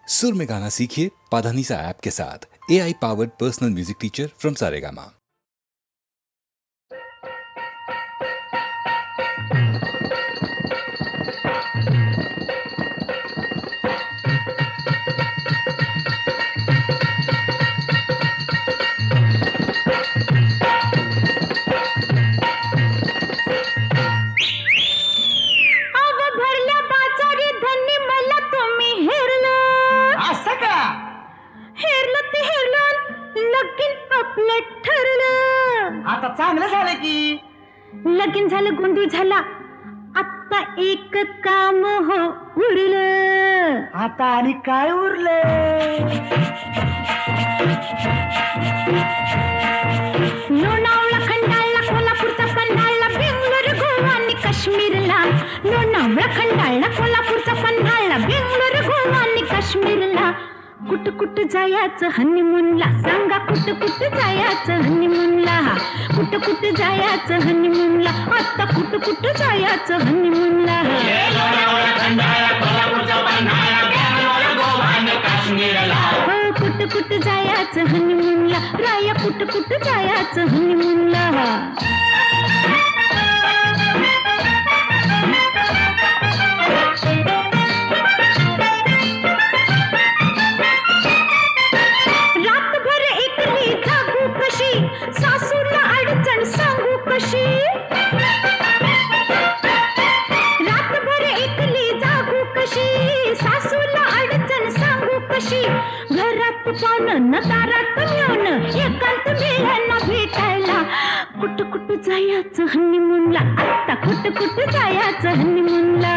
सुर में गाना सीखिए पाधानीसा ऐप के साथ। AI powered personal music teacher from Saregama. आता चांगलं झालं की लगीन झालं, गोंधळ झाला, आता एक काम हो उरलं. आता आणि काय उरलं? लोणावळा, खंडाळा, कोल्हापूरचा पन्हाळा, बेंगलोर, गोवा आणि काश्मीरला. लोणावळा, खंडाळा, कोल्हापूरचा पन्हाळा, बेंगलोर, गोवा आणि काश्मीरला. कुठ कुठ जायचं हनीमूनला, सांगा कुठ कुठ जायचं हनीमूनला. कुठ कुठ जायचं हनीमूनला, आता कुठ कुठ जायचं हनीमूनला. कुठ कुठ जायचं हनीमूनला, राया कुठ कुठ जायचं हनीमूनला. सासूला अडचण सांगू कशी, रातभर एकली जागू कशी. सासूला अडचण सांगू कशी, घरात पाहुणं न दारात येऊन एकांत मिळाला भेटायला. कुठ कुठ जायचं हनीमूनला, आता कुठ कुठ जायचं हनीमूनला.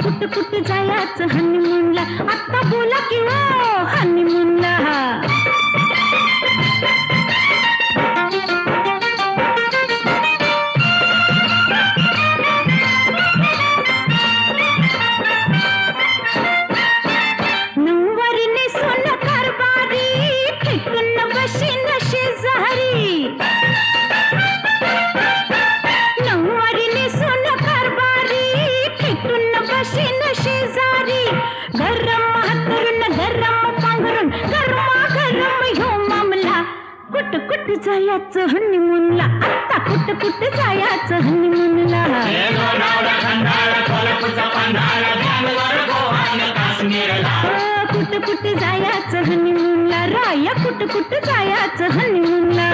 कुठ कुठ जायचं हनीमूनला, आता बोला की हो हनीमूनला. नऊवारीने सोनं कारभारी, ठेकून बशीन शेजारी. नऊवारीने सोनं कारभारी, ठेकून बशीन शेजारी. गरम हातरून गरम पांघरून गरमा गरम ह्यो मामला. कुठ कुठ जायचं हनीमूनला, आता कुठ कुठ जायचं हनीमूनला. कुठ कुठ जायचं हनीमूनला, राया कुठ कुठ जायचं हनीमूनला.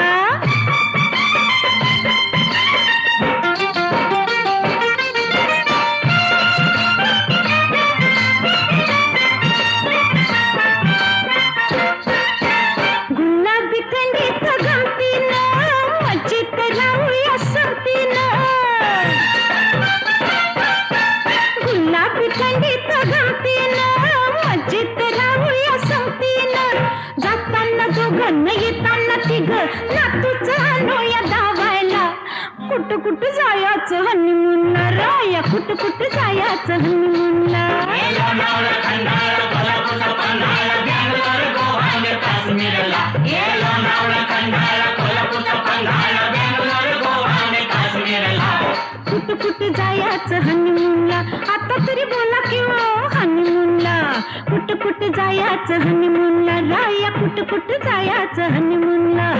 गुलाबी थंडीत गमतीनं मजेत राहूया संगतीनं. गुलाबी थंडीत गमतीनं मजेत राहूया संगतीनं. जाताना दोघं येताना तिघं, नातूचं आणूया धावायला. कुठ कुठ जायचं हनीमूनला, राया कुठ कुठ जायचं हनीमूनला. कुठ कुठ जायचं हनीमूनला, आता तरी बोला की हो हनीमूनला. कुठ कुठ जायचं हनीमूनला, राया कुठ कुठ जायचं हनीमूनला.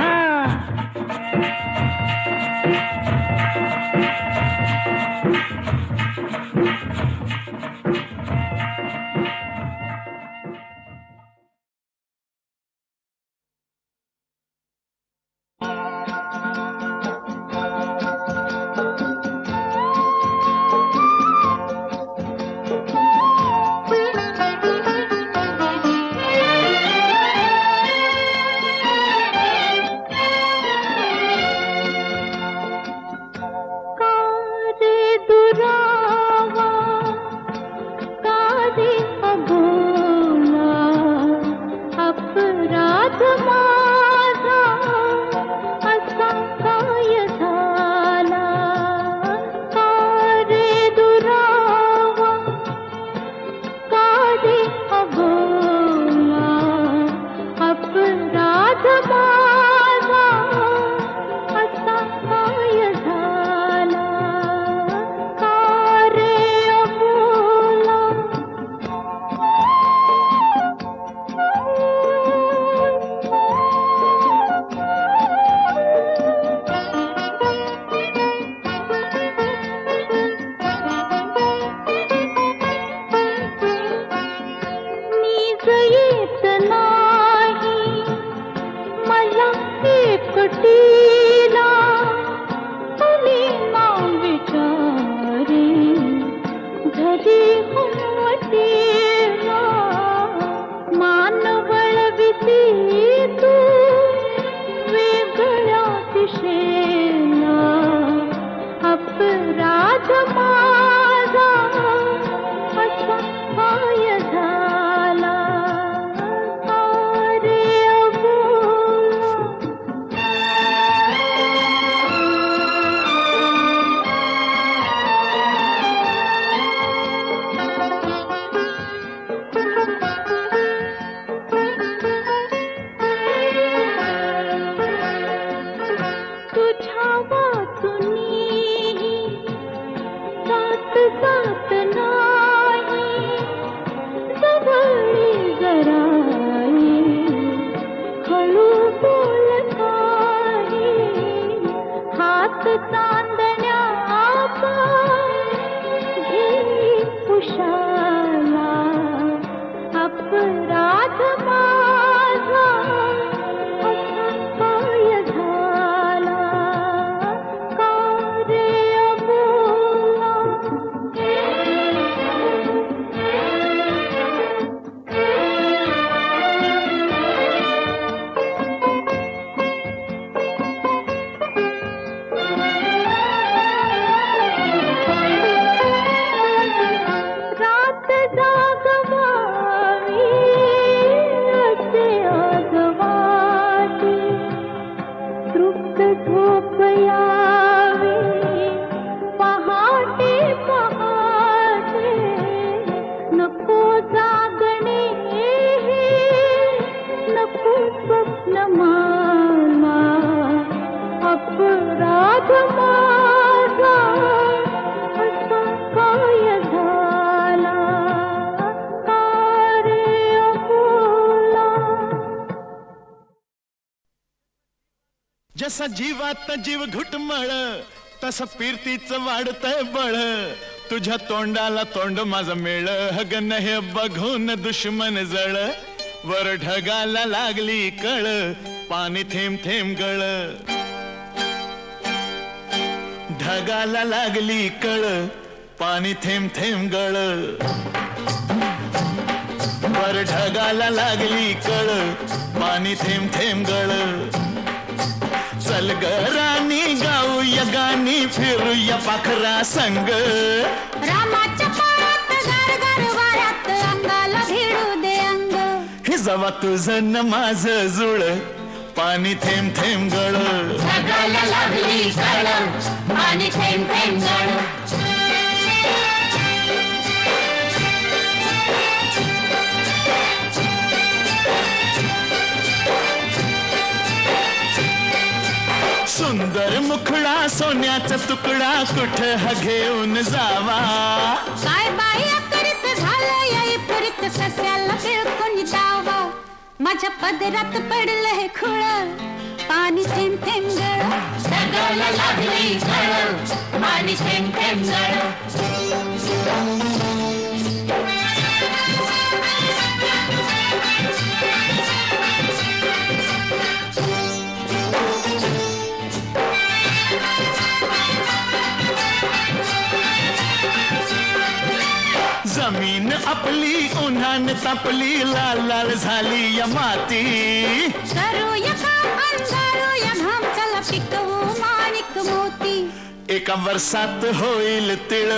जात नाही जवळी जराई हळू बोलत आहे हात चांदण्या घेई उशाला अपराध माझा असा काय झाला का रे अबोला रात जागवावी असे आगवाटी तृप्त झोप यावी पहाटे पहाटे नको जागणे नको स्वप्न मला अपराध माझा असा काय झाला का रे अबोला जसा जीवात जीव घुटमळ तसं फिरतीच वाढतंय बळ तुझ्या तोंडाला तोंड माझं मेळ हगन हे बघून दुश्मन जळ वर ढगाला लागली कळ पाणी थेंब थेंब गळ ढगाला लागली कळ पाणी थेंब थेंब गळ वर ढगाला लागली कळ पाणी थेंब थेंब गळ चल ग राणी गाऊया गाणी फिरूया पाखरा संग रामाच्या पायात गार गार वाऱ्यात अंगाला भिडू दे अंग हे जवा तुझं न माझं जुळ पाणी थेंब थेंब गळ ढगाला लागली कळ पाणी थेंब थेंब गळ सुंदर मुखडा सोन्याचा तुकडा कुठं हा घेऊन जावा काय बाई अकरीत झालं याई पुरीत सस्याला बिळकून जावा माझ्या पदरात पडलं हे खुळ पाणी थेंब थेंब गळ ढगाला लागली कळ पाणी थेंब थेंब गळ जमीन आपली उन्हान तापली लाल लाल झाली या माती करूया काम अंधारूया घाम चला पिकवू माणिक मोती एका वर्षात होईल तिळ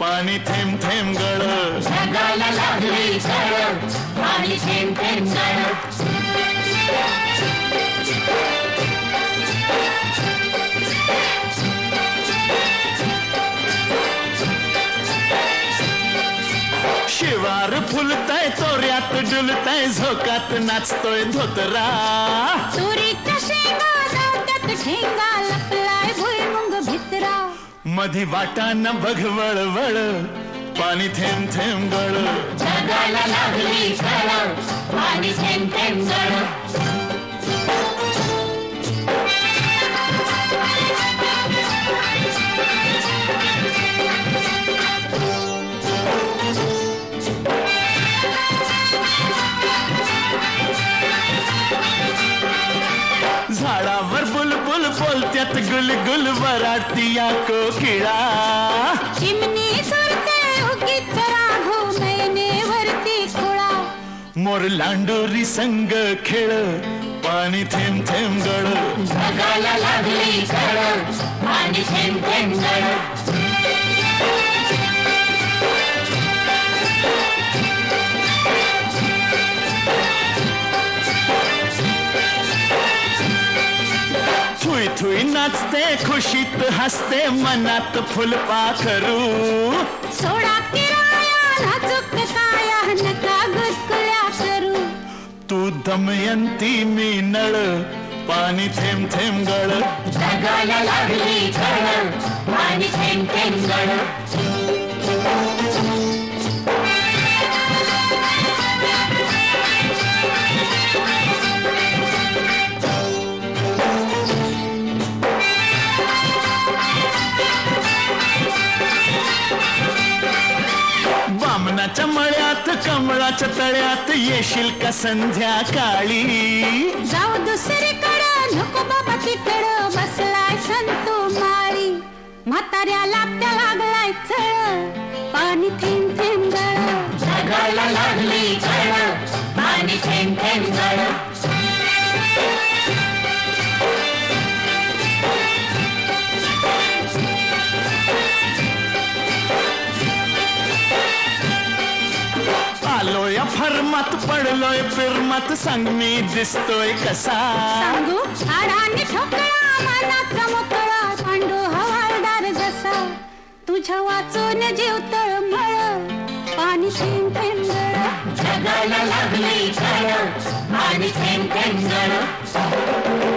पाणी थेंब थेंब गळ ढगाला लागली कळ पाणी थेंब थेंब गळ शिवार फुलताय तोऱ्यात डुलताय झोकात नाचतोय धोतरा तुरीच्या शेंगा जात्यात ठेंगा लपलाय भुईमुंग भितरा मधी वाटाना बघ वळवळ पाणी थेंब थेंब गळ ढगाला लागली कळ पाणी थेंब थेंब गळ झाडावर बुलबुल बोलत्यात गुलगुल वराडती या कोकिळा चिमणी सुरते उगीच राघो नयनेवरती खुळा मोर लांडोरी संग खेळ पाणी थेंब थेंब गळ ढगाला लागली कळ पाणी थेंब थेंब गळ थुई थुई नाचते खुशीत हसते मनात फुलपाखरू सोडा किराया नाजूक काया नका गुदकुल्या करू तू दमयंती मी नळ पाणी थेंब थेंब गळ ढगाला लागली कळ पाणी थेंब थेंब गळ फुलाच्या मळ्यात कमळाच्या तळ्यात येशील का संध्याकाळी जाऊ दुसरीकडं नको बाबा तिकडं बसलाय संतो माळी म्हाताऱ्याला त्या लागलाय चळ पाणी थेंब थेंब गळ जगाला लागली चळ पाणी थेंब थेंब गळ आलोय फर्मात पडलोय फिरमात सांग मी दिसतोय कसा सांगू आडाने ठोकळा मनाचा मोकळा पांडू हवालदार जसा तुझ्या वाचून जीव तळमळ पाणी थेंब थेंब गळ जगाला लागली चळ पाणी थेंब थेंब गळ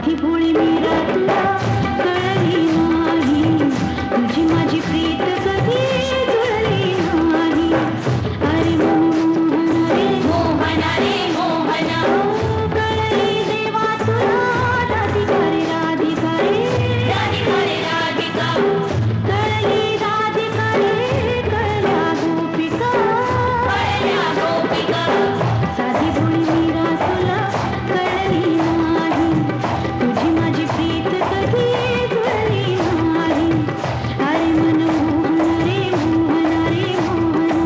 साधी भोळी मीरा तुला कळली नाही, तुझी माझी प्रीत कधी जुळली नाही. अरे मोहना रे मोहना रे मोहना, कळली देवा तुला राधिका रे राधिका रे राधिका रे राधिका, कळली राधिका रे कळल्या गोपिका कळल्या गोपिका. साधी भोळी मीरा तुला कळली नाही, तुझी माझी प्रीत कधी जुळली नाही. अरे मन मोहना रे मोहना रे मोहना.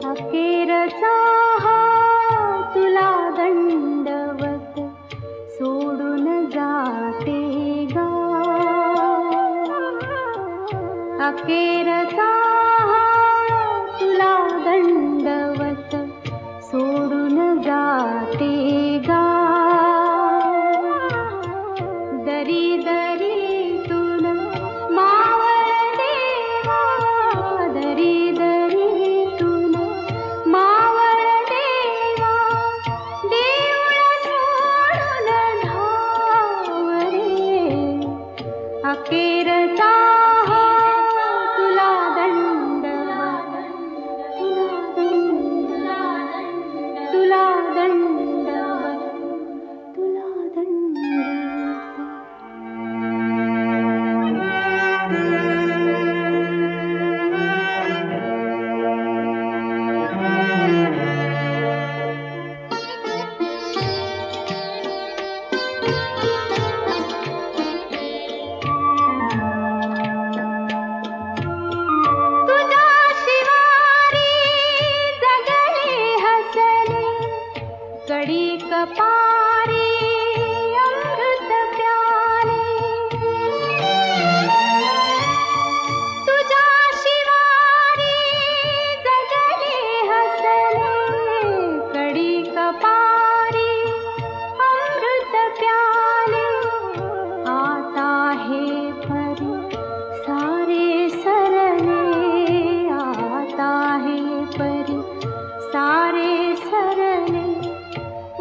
अखेरचा हा तुला दंडवत सोडून जाते गा, अखेरचा हा तुला दंडवत सोडून जाते गा. दरी दरीतून मावळ देवा, दरी दरीतून मावळ देवा, देऊळ सोडून धाव रे. अखेरचा हा तुला दंडवत, तुला दंडवत, तुला दंडवत. तुझ्या शिवारी जगले हसले, कडी कपारी अमृत प्याले. तुझ्या शिवारी जगले हसले, कडी कपारी अमृत प्याले. आता हे परी सारे सरले, आता हे परी सारे सरले.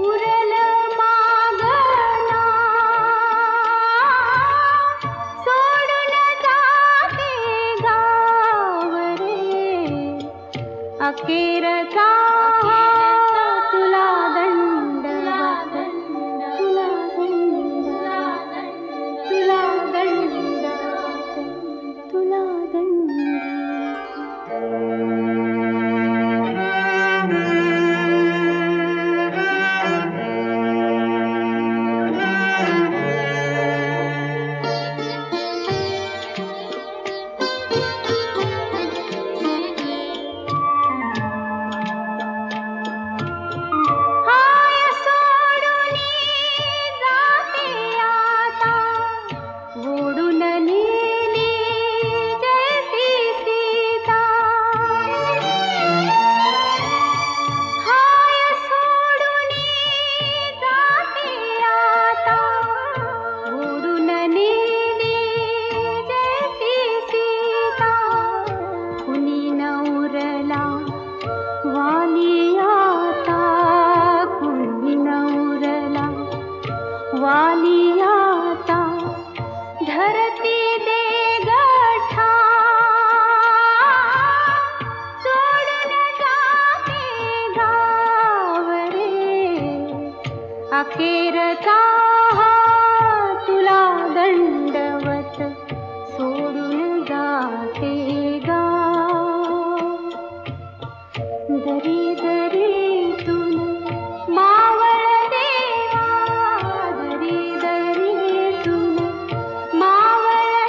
उरल मागना सोडून जाते गाव रे. अखेरचा तुला दंडवत, तुला दंडवत, तुला दंडवत, तुला हाय सोडून जाते आता, ओढून नेली जैसी सीता. हाय सोडून जाते आता, ओढून नेली जैसी सीता. कुणी नवरला वाली आता, कुणी नवरला वाली आता. धरती दे गठा सोडून जाते गाव रे. अखेरचा हा तुला दंडवत सोडून जाते गाव. दरी दरीतून मावळ देवा, दरी दरीतून मावळ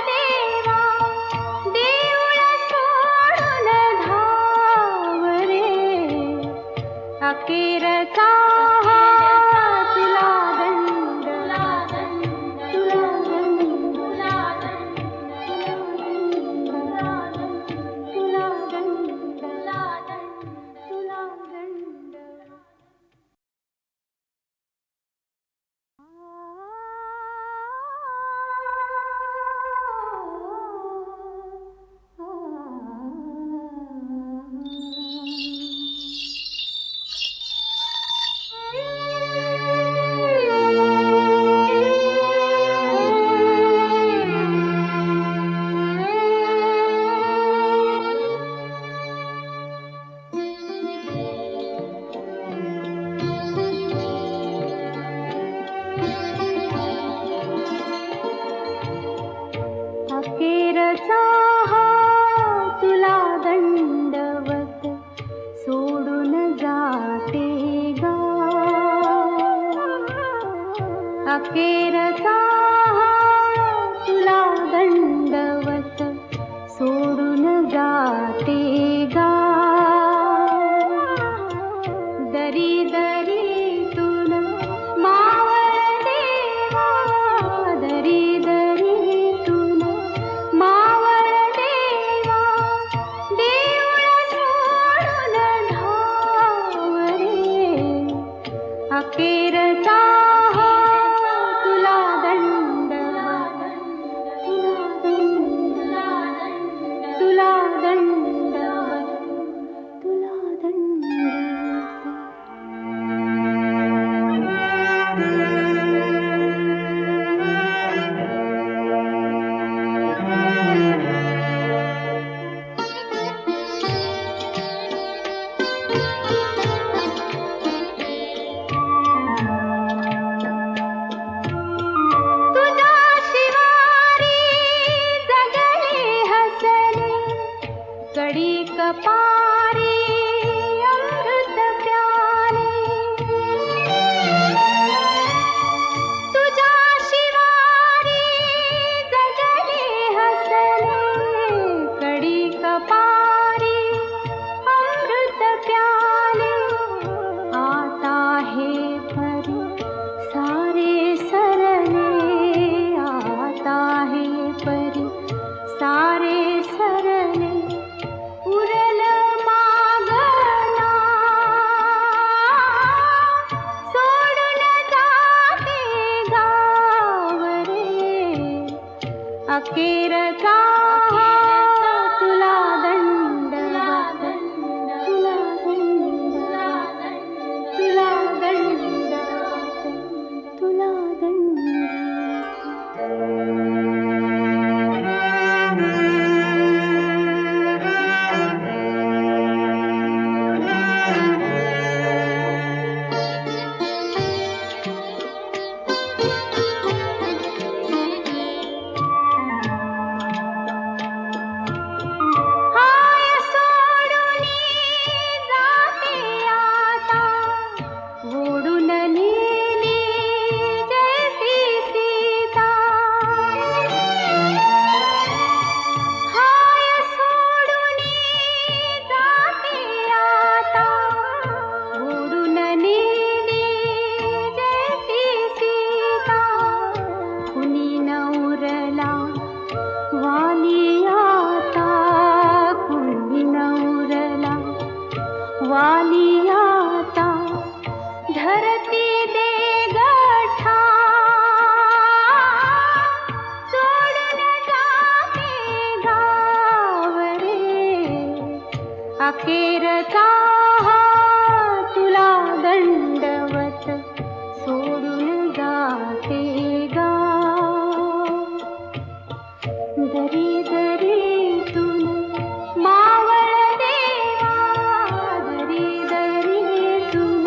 अखेरचा हा तुला दंडवत सोडून जाते गा अखेरचा हा तुला दंडवत सोडून जाते गा दरी दरीतून मावळ देवा दरी दरीतून मावळ देवा देऊळ सोडून धावरे अखेरचा हा तुला दंडवत तुला दंडवत तुला दंडवत तुझ्या शिवारी जगले हसले कडी कपारी अमृत प्याले तुझ्या शिवारी जगले हसले कडी कपारी अमृत प्याले आता हे परी सारे सरले आता हे परी सारे सरले उरल मागना सोडून जाते गावरे अखेरचा तुला दंडवत तुला दंडवत तुला दंडवत तुला हाय सोडूनी जाते आता ओढून नेली जैसी सीता हाय सोडूनी जाते आता ओढून नेली जैसी सीता कुणी नवरला वाली आता कुणी नवरला वाली आता धरती दे गठा सोडून जाते गावरे अखेरचा हा तुला दंडवत सोडून जाते गा दरी दरीतून मावळ देवा दरी दरीतून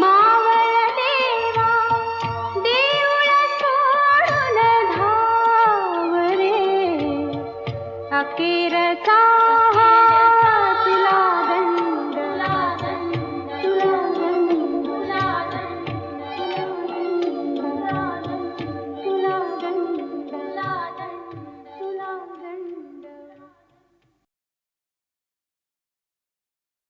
मावळ देवा देऊळ सोडून धावरे अखेरचा